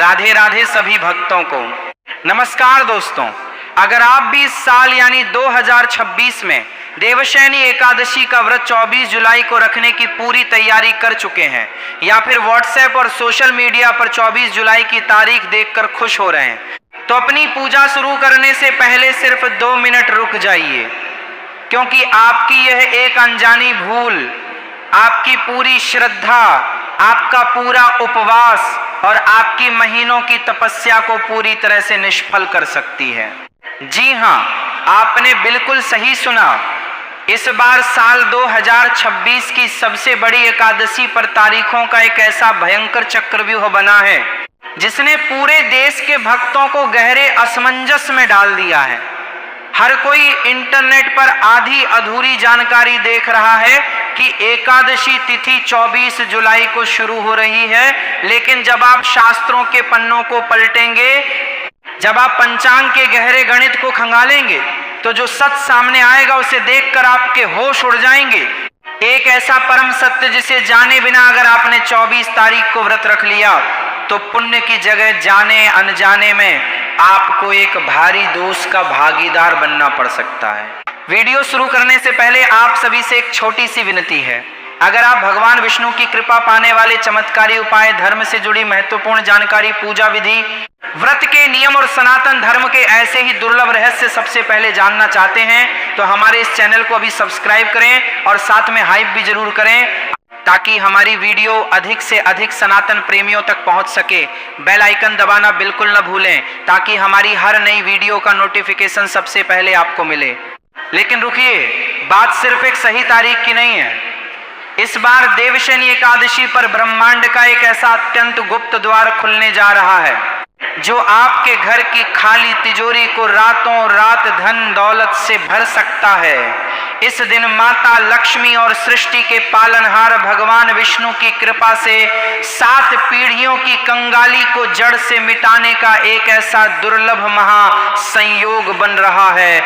राधे राधे सभी भक्तों को। नमस्कार दोस्तों, अगर आप भी इस साल यानी 2026 में देवशयनी एकादशी का व्रत 24 जुलाई को रखने की पूरी तैयारी कर चुके हैं या फिर व्हाट्सएप और सोशल मीडिया पर 24 जुलाई की तारीख देखकर खुश हो रहे हैं, तो अपनी पूजा शुरू करने से पहले सिर्फ 2 मिनट रुक जाइए, क्योंकि आपकी यह एक अनजानी भूल आपकी पूरी श्रद्धा, आपका पूरा उपवास और आपकी महीनों की तपस्या को पूरी तरह से निष्फल कर सकती है। जी हाँ, आपने बिल्कुल सही सुना। इस बार साल 2026 की सबसे बड़ी एकादशी पर तारीखों का एक ऐसा भयंकर चक्रव्यूह बना है जिसने पूरे देश के भक्तों को गहरे असमंजस में डाल दिया है। हर कोई इंटरनेट पर आधी अधूरी जानकारी देख रहा है कि एकादशी तिथि 24 जुलाई को शुरू हो रही है, लेकिन जब आप शास्त्रों के पन्नों को पलटेंगे, जब आप पंचांग के गहरे गणित को खंगालेंगे, तो जो सच सामने आएगा उसे देखकर आपके होश उड़ जाएंगे। एक ऐसा परम सत्य जिसे जाने बिना अगर आपने 24 तारीख को व्रत रख लिया तो पुण्य की जगह जाने अनजाने में आपको एक भारी दोष का भागीदार बनना पड़ सकता है। वीडियो शुरू करने से पहले आप सभी से एक छोटी सी विनती है। अगर आप भगवान विष्णु की कृपा पाने वाले चमत्कारी उपाय, धर्म से जुड़ी महत्वपूर्ण जानकारी, पूजा विधि, व्रत के नियम और सनातन धर्म के ऐसे ही दुर्लभ रहस्य सबसे पहले जानना चाहते हैं तो हमारे इस चैनल को अभी सब्सक्राइब करें और साथ में हाइप भी जरूर करें, ताकि हमारी वीडियो अधिक से अधिक सनातन प्रेमियों तक पहुंच सके। बेल आइकन दबाना बिल्कुल न भूलें, ताकि हमारी हर नई वीडियो का नोटिफिकेशन सबसे पहले आपको मिले। लेकिन रुकिए, बात सिर्फ एक सही तारीख की नहीं है। इस बार देवशयनी एकादशी पर ब्रह्मांड का एक ऐसा अत्यंत गुप्त द्वार खुलने जा रहा है जो आपके घर की खाली तिजोरी को रातों रात धन दौलत से भर सकता है। इस दिन माता लक्ष्मी और सृष्टि के पालनहार भगवान विष्णु की कृपा से 7 पीढ़ियों की कंगाली को जड़ से मिटाने का एक ऐसा दुर्लभ महासंयोग बन रहा है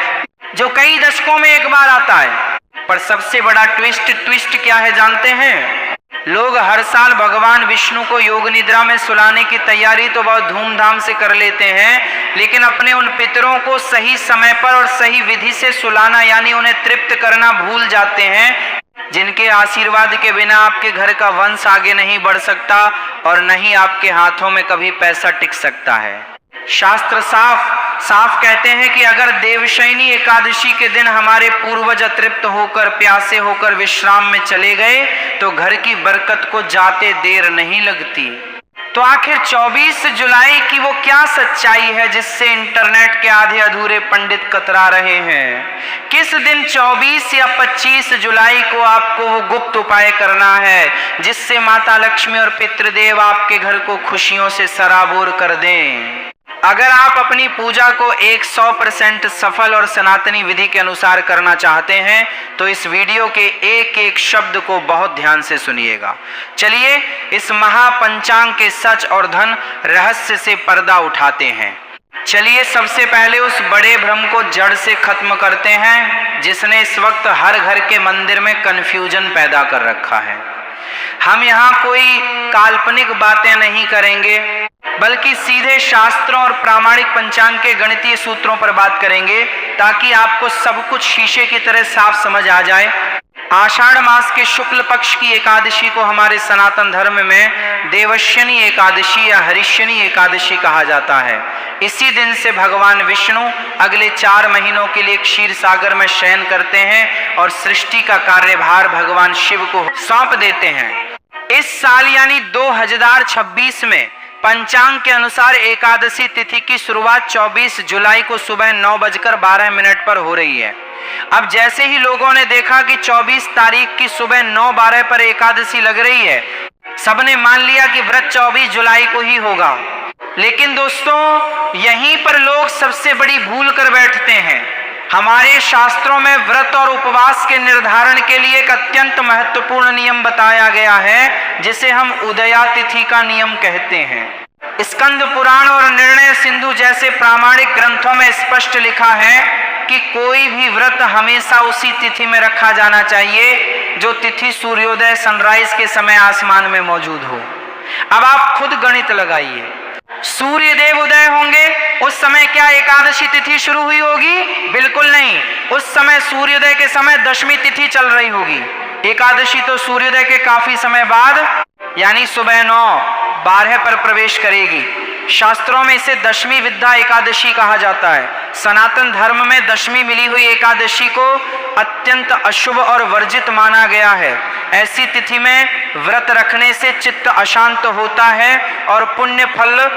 जो कई दशकों में एक बार आता है। पर सबसे बड़ा ट्विस्ट क्या है जानते हैं? लोग हर साल भगवान विष्णु को योग निद्रा में सुलाने की तैयारी तो बहुत धूमधाम से कर लेते हैं, लेकिन अपने उन पितरों को सही समय पर और सही विधि से सुलाना यानी उन्हें तृप्त करना भूल जाते हैं, जिनके आशीर्वाद के बिना आपके घर का वंश आगे नहीं बढ़ सकता और न ही आपके हाथों में कभी पैसा टिक सकता है। शास्त्र साफ कहते हैं कि अगर देवशयनी एकादशी के दिन हमारे पूर्वज अतृप्त होकर, प्यासे होकर विश्राम में चले गए तो घर की बरकत को जाते देर नहीं लगती। तो आखिर 24 जुलाई की वो क्या सच्चाई है जिससे इंटरनेट के आधे अधूरे पंडित कतरा रहे हैं? किस दिन 24 या 25 जुलाई को आपको वो गुप्त उपाय करना है जिससे माता लक्ष्मी और पितृदेव आपके घर को खुशियों से सराबोर कर दें? अगर आप अपनी पूजा को 100% सफल और सनातनी विधि के अनुसार करना चाहते हैं तो इस वीडियो के एक एक शब्द को बहुत ध्यान से सुनिएगा। चलिए इस महापंचांग के सच और धन रहस्य से पर्दा उठाते हैं। चलिए सबसे पहले उस बड़े भ्रम को जड़ से खत्म करते हैं जिसने इस वक्त हर घर के मंदिर में कंफ्यूजन पैदा कर रखा है। हम यहाँ कोई काल्पनिक बातें नहीं करेंगे, बल्कि सीधे शास्त्रों और प्रामाणिक पंचांग के गणितीय सूत्रों पर बात करेंगे ताकि आपको सब कुछ शीशे की तरह साफ समझ आ जाए। आषाढ़ मास के शुक्ल पक्ष की एकादशी को हमारे सनातन धर्म में देवशयनी एकादशी या हरिशयनी एकादशी कहा जाता है। इसी दिन से भगवान विष्णु अगले 4 महीनों के लिए क्षीर सागर में शयन करते हैं और सृष्टि का कार्यभार भगवान शिव को सौंप देते हैं। इस साल यानी 2026 में पंचांग के अनुसार एकादशी तिथि की शुरुआत 24 जुलाई को सुबह 9:12 पर हो रही है। अब जैसे ही लोगों ने देखा कि 24 तारीख की सुबह 9:12 पर एकादशी लग रही है, सबने मान लिया कि व्रत 24 जुलाई को ही होगा। लेकिन दोस्तों, यहीं पर लोग सबसे बड़ी भूल कर बैठते हैं। हमारे शास्त्रों में व्रत और उपवास के निर्धारण के लिए एक अत्यंत महत्वपूर्ण नियम बताया गया है जिसे हम उदया तिथि का नियम कहते हैं। स्कंद पुराण और निर्णय सिंधु जैसे प्रामाणिक ग्रंथों में स्पष्ट लिखा है कि कोई भी व्रत हमेशा उसी तिथि में रखा जाना चाहिए जो तिथि सूर्योदय सनराइज के समय आसमान में मौजूद हो। अब आप खुद गणित लगाइए। सूर्य देव उदय होंगे उस समय क्या एकादशी तिथि शुरू हुई होगी? बिल्कुल नहीं। उस समय सूर्योदय के समय दशमी तिथि चल रही होगी। एकादशी तो सूर्योदय के काफी समय बाद यानी सुबह 9:12 पर प्रवेश करेगी। शास्त्रों में इसे दशमी विद्या एकादशी कहा जाता है। सनातन धर्म में दशमी मिली हुई एकादशी को अत्यंत अशुभ और वर्जित माना गया है। ऐसी तिथि में व्रत रखने से चित्त अशांत होता है और पुण्य फल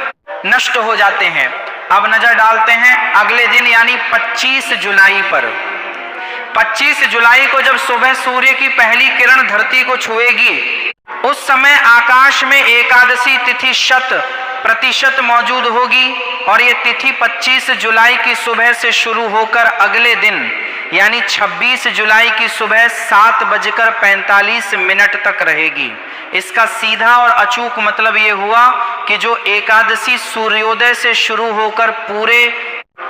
नष्ट हो जाते हैं। अब नजर डालते हैं अगले दिन यानी 25 जुलाई पर। 25 जुलाई को जब सुबह सूर्य की पहली किरण धरती को छुएगी उस समय आकाश में एकादशी तिथि 100% मौजूद होगी और ये तिथि 25 जुलाई की सुबह से शुरू होकर अगले दिन यानी 26 जुलाई की सुबह 7:45 तक रहेगी। इसका सीधा और अचूक मतलब ये हुआ कि जो एकादशी सूर्योदय से शुरू होकर पूरे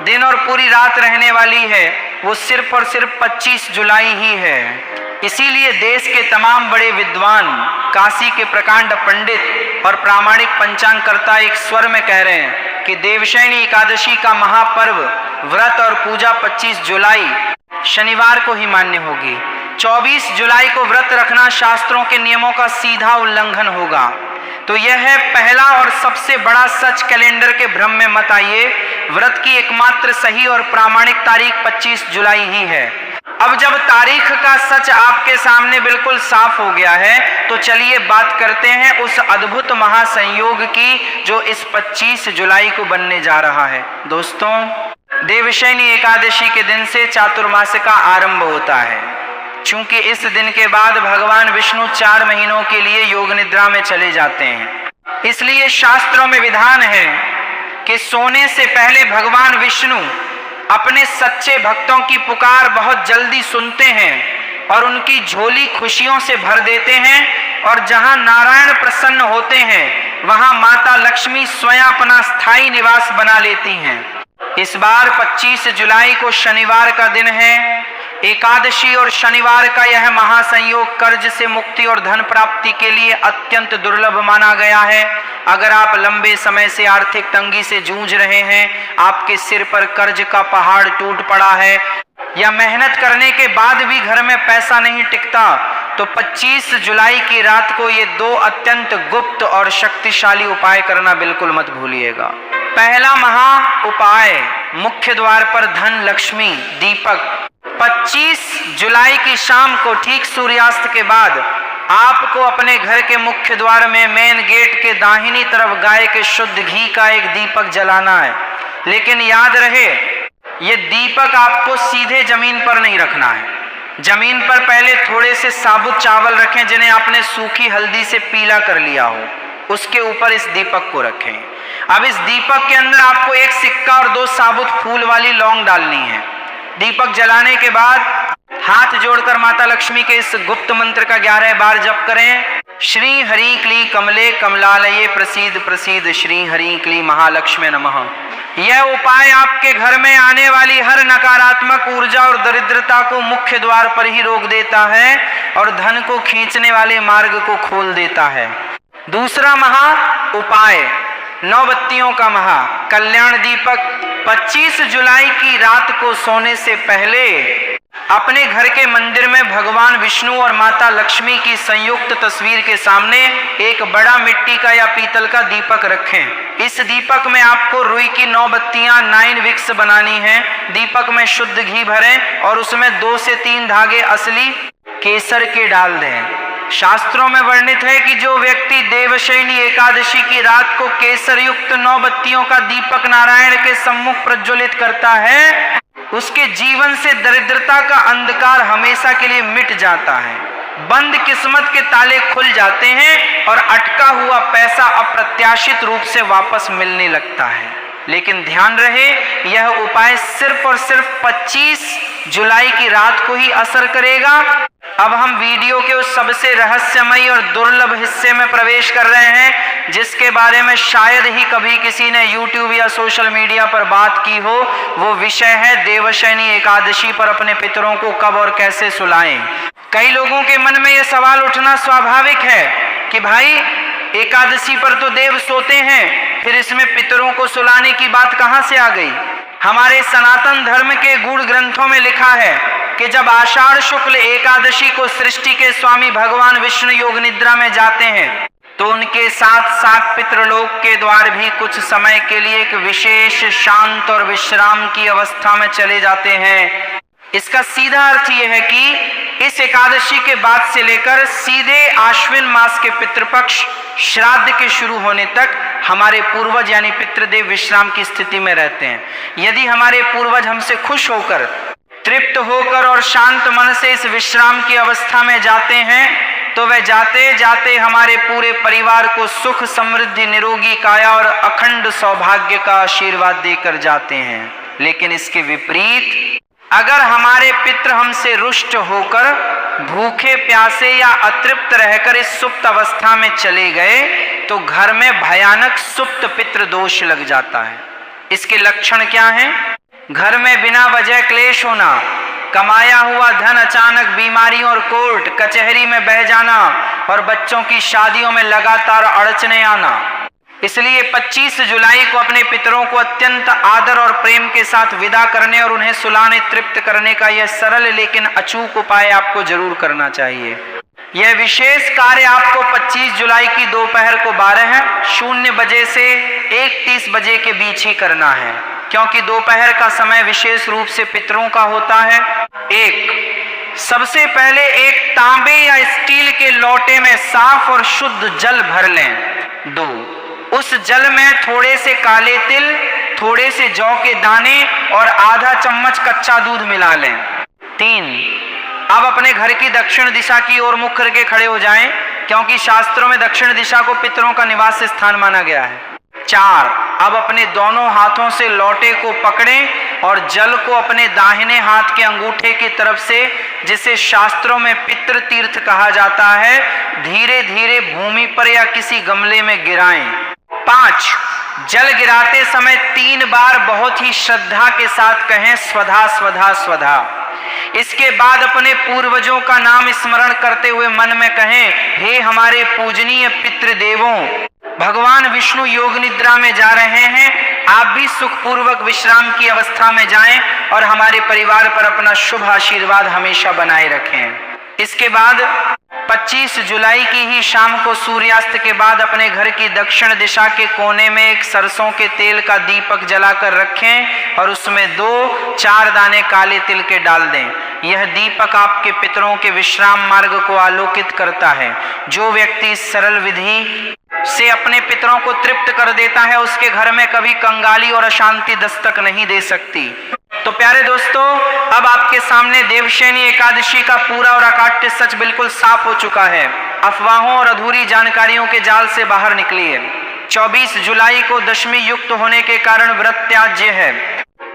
दिन और पूरी रात रहने वाली है वो सिर्फ और सिर्फ 25 जुलाई ही है। इसीलिए देश के तमाम बड़े विद्वान, काशी के प्रकांड पंडित और प्रामाणिक पंचांगकर्ता एक स्वर में कह रहे हैं कि देवशयनी एकादशी का महापर्व व्रत और पूजा 25 जुलाई शनिवार को ही मान्य होगी। 24 जुलाई को व्रत रखना शास्त्रों के नियमों का सीधा उल्लंघन होगा। तो यह है पहला और सबसे बड़ा सच। कैलेंडर के भ्रम में मत आइए। व्रत की एकमात्र सही और प्रामाणिक तारीख 25 जुलाई ही है। अब जब तारीख का सच आपके सामने बिल्कुल साफ हो गया है तो चलिए बात करते हैं उस अद्भुत महासंयोग की जो इस 25 जुलाई को बनने जा रहा है। दोस्तों, देवशयनी एकादशी के दिन से चातुर्मास का आरंभ होता है। चूंकि इस दिन के बाद भगवान विष्णु 4 महीनों के लिए योग निद्रा में चले जाते हैं, इसलिए शास्त्रों में विधान है कि सोने से पहले भगवान विष्णु अपने सच्चे भक्तों की पुकार बहुत जल्दी सुनते हैं और उनकी झोली खुशियों से भर देते हैं। और जहां नारायण प्रसन्न होते हैं वहां माता लक्ष्मी स्वयं अपना स्थायी निवास बना लेती हैं। इस बार 25 जुलाई को शनिवार का दिन है। एकादशी और शनिवार का यह महासंयोग कर्ज से मुक्ति और धन प्राप्ति के लिए अत्यंत दुर्लभ माना गया है। अगर आप लंबे समय से आर्थिक तंगी से जूझ रहे हैं, आपके सिर पर कर्ज का पहाड़ टूट पड़ा है या मेहनत करने के बाद भी घर में पैसा नहीं टिकता, तो 25 जुलाई की रात को ये 2 अत्यंत गुप्त और शक्तिशाली उपाय करना बिल्कुल मत भूलिएगा। पहला महा उपाय, मुख्य द्वार पर धन लक्ष्मी दीपक 25 जुलाई की शाम को ठीक सूर्यास्त के बाद आपको अपने घर के मुख्य द्वार में मेन गेट के दाहिनी तरफ गाय के शुद्ध घी का एक दीपक जलाना है। लेकिन याद रहे, ये दीपक आपको सीधे जमीन पर नहीं रखना है। जमीन पर पहले थोड़े से साबुत चावल रखें जिन्हें आपने सूखी हल्दी से पीला कर लिया हो, उसके ऊपर इस दीपक को रखें। अब इस दीपक के अंदर आपको 1 सिक्का और 2 साबुत फूल वाली लौंग डालनी है। दीपक जलाने के बाद हाथ जोड़कर माता लक्ष्मी के इस गुप्त मंत्र का 11 बार जप करें। श्री हरि क्ली कमले कमलालये प्रसीद प्रसीद श्री हरि क्ली महालक्ष्मी नमः। यह उपाय आपके घर में आने वाली हर नकारात्मक ऊर्जा और दरिद्रता को मुख्य द्वार पर ही रोक देता है और धन को खींचने वाले मार्ग को खोल देता है। दूसरा महा उपाय, 9 बत्तियों का महा कल्याण दीपक। 25 जुलाई की रात को सोने से पहले अपने घर के मंदिर में भगवान विष्णु और माता लक्ष्मी की संयुक्त तस्वीर के सामने एक बड़ा मिट्टी का या पीतल का दीपक रखें। इस दीपक में आपको रुई की 9 बत्तियां 9 विक्स बनानी है। दीपक में शुद्ध घी भरें और उसमें 2 से 3 धागे असली केसर के डाल दें। शास्त्रों में वर्णित है कि जो व्यक्ति देवशयनी एकादशी की रात को केसर युक्त 9 बत्तियों का दीपक नारायण के सम्मुख प्रज्वलित करता है, उसके जीवन से दरिद्रता का अंधकार हमेशा के लिए मिट जाता है। बंद किस्मत के ताले खुल जाते हैं और अटका हुआ पैसा अप्रत्याशित रूप से वापस मिलने लगता है। लेकिन ध्यान रहे, यह उपाय सिर्फ और सिर्फ 25 जुलाई की रात को ही असर करेगा। अब हम वीडियो के उस सबसे रहस्यमयी और दुर्लभ हिस्से में प्रवेश कर रहे हैं जिसके बारे में शायद ही कभी किसी ने YouTube या सोशल मीडिया पर बात की हो। वो विषय है देवशयनी एकादशी पर अपने पितरों को कब और कैसे सुलाएं। कई लोगों के मन में यह सवाल उठना स्वाभाविक है कि भाई एकादशी पर तो देव सोते हैं, फिर इसमें पितरों को सुलाने की बात कहां से आ गई? हमारे सनातन धर्म के गूढ़ ग्रंथों में लिखा है कि जब आषाढ़ शुक्ल एकादशी को सृष्टि के स्वामी भगवान विष्णु योग निद्रा में जाते हैं तो उनके साथ साथ पितृलोक के द्वार भी कुछ समय के लिए एक विशेष शांत और विश्राम की अवस्था में चले जाते हैं। इसका सीधा अर्थ यह है कि इस एकादशी के बाद से लेकर सीधे आश्विन मास के पितृपक्ष श्राद्ध के शुरू होने तक हमारे पूर्वज यानी पितृदेव विश्राम की स्थिति में रहते हैं। यदि हमारे पूर्वज हमसे खुश होकर, तृप्त होकर और शांत मन से इस विश्राम की अवस्था में जाते हैं तो वह जाते जाते हमारे पूरे परिवार को सुख, समृद्धि, निरोगी काया और अखंड सौभाग्य का आशीर्वाद देकर जाते हैं। लेकिन इसके विपरीत अगर हमारे पितृ हमसे रुष्ट होकर भूखे प्यासे या अतृप्त रहकर इस सुप्त अवस्था में चले गए तो घर में भयानक सुप्त पितृ दोष लग जाता है। इसके लक्षण क्या हैं? घर में बिना वजह क्लेश होना, कमाया हुआ धन अचानक बीमारियों और कोर्ट कचहरी में बह जाना और बच्चों की शादियों में लगातार अड़चने आना। इसलिए 25 जुलाई को अपने पितरों को अत्यंत आदर और प्रेम के साथ विदा करने और उन्हें सुलाने, तृप्त करने का यह सरल लेकिन अचूक उपाय आपको जरूर करना चाहिए। यह विशेष कार्य आपको 25 जुलाई की दोपहर को 12:00 बजे से 1:30 बजे के बीच ही करना है, क्योंकि दोपहर का समय विशेष रूप से पितरों का होता है। 1. सबसे पहले एक तांबे या स्टील के लोटे में साफ और शुद्ध जल भर लें। 2. उस जल में थोड़े से काले तिल, थोड़े से जौ के दाने और आधा चम्मच कच्चा दूध मिला लें। 3. अब अपने घर की दक्षिण दिशा की ओर मुख करके खड़े हो जाएं, क्योंकि शास्त्रों में दक्षिण दिशा को पितरों का निवास स्थान माना गया है। 4. अब अपने दोनों हाथों से लोटे को पकड़ें और जल को अपने दाहिने हाथ के अंगूठे की तरफ से, जिसे शास्त्रों में पितृ तीर्थ कहा जाता है, धीरे धीरे भूमि पर या किसी गमले में गिराएं। 5. जल गिराते समय 3 बार बहुत ही श्रद्धा के साथ कहें स्वधा स्वधा स्वधा। इसके बाद अपने पूर्वजों का नाम स्मरण करते हुए मन में कहें, हे हमारे पूजनीय पितृदेवों, भगवान विष्णु योग निद्रा में जा रहे हैं, आप भी सुखपूर्वक विश्राम की अवस्था में जाएं और हमारे परिवार पर अपना शुभ आशीर्वाद हमेशा बनाए रखें। इसके बाद 25 जुलाई की ही शाम को सूर्यास्त के बाद अपने घर की दक्षिण दिशा के कोने में एक सरसों के तेल का दीपक जलाकर रखें और उसमें 2-4 दाने काले तिल के डाल दें। यह दीपक आपके पितरों के विश्राम मार्ग को आलोकित करता है। जो व्यक्ति इस सरल विधि से अपने पितरों को तृप्त कर देता है उसके घर में कभी कंगाली और अशांति दस्तक नहीं दे सकती। तो प्यारे दोस्तों, अब आपके सामने देवशयनी एकादशी का पूरा और अकाट्य सच बिल्कुल साफ हो चुका है। अफवाहों और अधूरी जानकारियों के जाल से बाहर निकलिए। 24 जुलाई को दशमी युक्त होने के कारण व्रत त्याज्य है,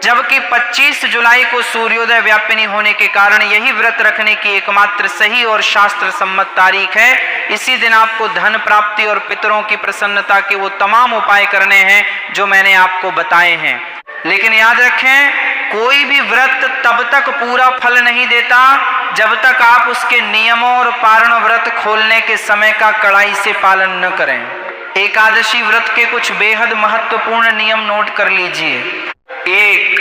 जबकि 25 जुलाई को सूर्योदय व्यापिनी होने के कारण यही व्रत रखने की एकमात्र सही और शास्त्र सम्मत तारीख है। इसी दिन आपको धन प्राप्ति और पितरों की प्रसन्नता के वो तमाम उपाय करने हैं जो मैंने आपको बताए हैं। लेकिन याद रखें, कोई भी व्रत तब तक पूरा फल नहीं देता जब तक आप उसके नियमों और पारण व्रत खोलने के समय का कड़ाई से पालन न करें। एकादशी व्रत के कुछ बेहद महत्वपूर्ण नियम नोट कर लीजिए। 1.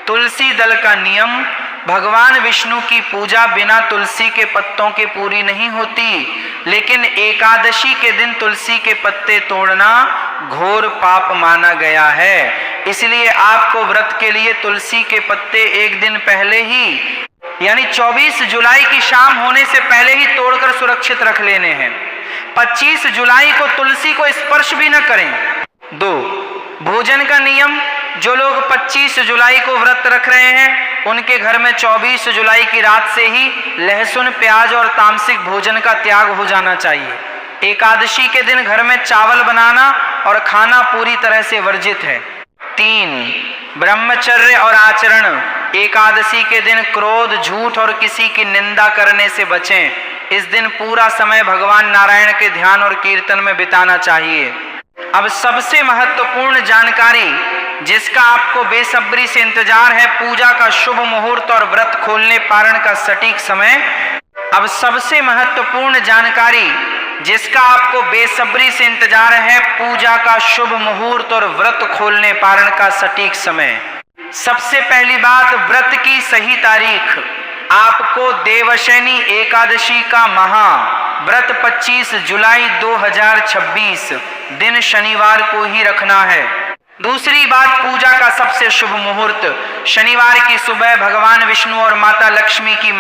तुलसी दल का नियम। भगवान विष्णु की पूजा बिना तुलसी के पत्तों के पूरी नहीं होती, लेकिन एकादशी के दिन तुलसी के पत्ते तोड़ना घोर पाप माना गया है। इसलिए आपको व्रत के लिए तुलसी के पत्ते एक दिन पहले ही, यानी 24 जुलाई की शाम होने से पहले ही तोड़कर सुरक्षित रख लेने हैं। 25 जुलाई को तुलसी को स्पर्श भी न करें। 2. भोजन का नियम। जो लोग 25 जुलाई को व्रत रख रहे हैं उनके घर में 24 जुलाई की रात से ही लहसुन, प्याज और तामसिक भोजन का त्याग हो जाना चाहिए। एकादशी के दिन घर में चावल बनाना और खाना पूरी तरह से वर्जित है। 3. ब्रह्मचर्य और आचरण। एकादशी के दिन क्रोध, झूठ और किसी की निंदा करने से बचें। इस दिन पूरा समय भगवान नारायण के ध्यान और कीर्तन में बिताना चाहिए। अब सबसे महत्वपूर्ण जानकारी जिसका आपको बेसब्री से इंतजार है, पूजा का शुभ मुहूर्त और व्रत खोलने पारण का सटीक समय। अब सबसे महत्वपूर्ण जानकारी जिसका आपको बेसब्री से इंतजार है, पूजा का शुभ मुहूर्त और व्रत खोलने पारण का सटीक समय। सबसे पहली बात, व्रत की सही तारीख। आपको देवशयनी एकादशी का व्रत 25 जुलाई 2026 दिन शनिवार को ही रखना है। दूसरी बात, पूजा का सबसे शुभ मुहूर्त शनिवार की सुबह भगवान विष्णु और माता लक्ष्मी की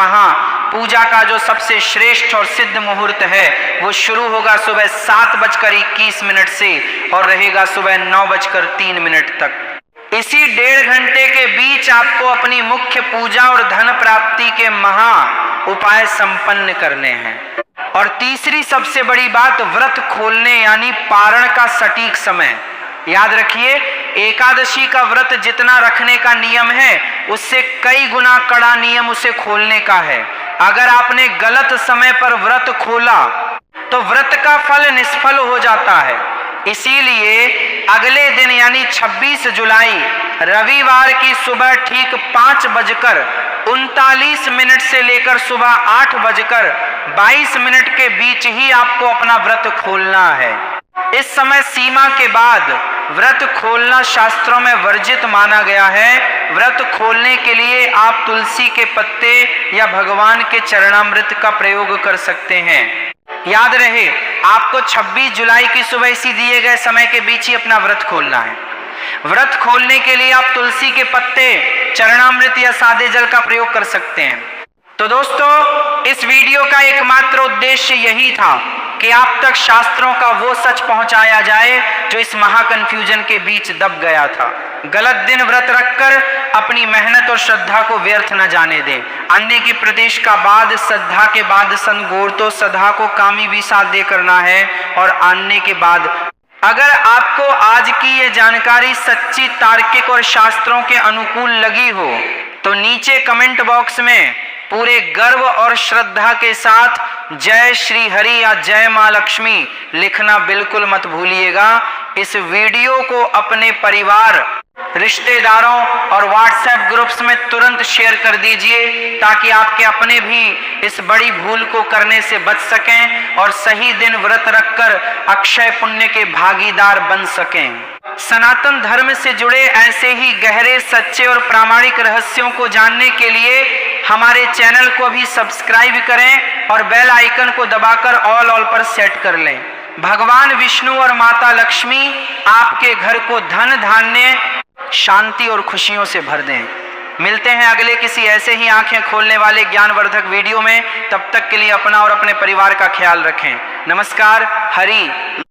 पूजा का जो सबसे श्रेष्ठ और सिद्ध मुहूर्त है वो शुरू होगा सुबह 7:21 से और रहेगा सुबह 9:03 तक। इसी 1.5 घंटे के बीच आपको अपनी मुख्य पूजा और धन प्राप्ति के उपाय संपन्न करने हैं। और तीसरी सबसे बड़ी बात, व्रत खोलने यानी पारण का सटीक समय। याद रखिए, एकादशी का व्रत जितना रखने का नियम है उससे कई गुना कड़ा नियम उसे खोलने का है। अगर आपने गलत समय पर व्रत खोला तो व्रत का फल निष्फल हो जाता है। इसीलिए अगले दिन यानी 26 जुलाई रविवार की सुबह ठीक 5:39 से लेकर सुबह 8:22 के बीच ही आपको अपना व्रत खोलना है। इस समय सीमा के बाद व्रत खोलना शास्त्रों में वर्जित माना गया है। व्रत खोलने के लिए आप तुलसी के पत्ते या भगवान के चरणामृत का प्रयोग कर सकते हैं। याद रहे, आपको 26 जुलाई की सुबह इसी दिए गए समय के बीच ही अपना व्रत खोलना है। व्रत खोलने के लिए आप तुलसी के पत्ते, चरणामृत या सादे जल का प्रयोग कर सकते हैं। तो दोस्तों, इस वीडियो का एकमात्र उद्देश्य यही था कि आप तक शास्त्रों का वो सच पहुंचाया जाए जो इस महाकन्फ्यूजन के बीच दब गया था। गलत दिन व्रत रखकर अपनी मेहनत और श्रद्धा को व्यर्थ न जाने दें। अन्य की प्रदेश का बाद श्रद्धा के बाद संगोर, तो श्रद्धा को कामी भी साथ दे करना है। और आने के बाद अगर आपको आज की ये जानकारी सच्ची, तार्किक और शास्त्रों के अनुकूल लगी हो तो नीचे कमेंट बॉक्स में पूरे गर्व और श्रद्धा के साथ जय श्री हरि या जय मां लक्ष्मी लिखना बिल्कुल मत भूलिएगा। इस वीडियो को अपने परिवार, रिश्तेदारों और व्हाट्सएप ग्रुप्स में तुरंत शेयर कर दीजिए ताकि आपके अपने भी इस बड़ी भूल को करने से बच सकें और सही दिन व्रत रखकर अक्षय पुण्य के भागीदार बन सकें। सनातन धर्म से जुड़े ऐसे ही गहरे, सच्चे और प्रामाणिक रहस्यों को जानने के लिए हमारे चैनल को भी सब्सक्राइब करें और बेल आइकन को दबाकर ऑल पर सेट कर लें। भगवान विष्णु और माता लक्ष्मी आपके घर को धन, धान्य, शांति और खुशियों से भर दें। मिलते हैं अगले किसी ऐसे ही आंखें खोलने वाले ज्ञानवर्धक वीडियो में। तब तक के लिए अपना और अपने परिवार का ख्याल रखें। नमस्कार। हरि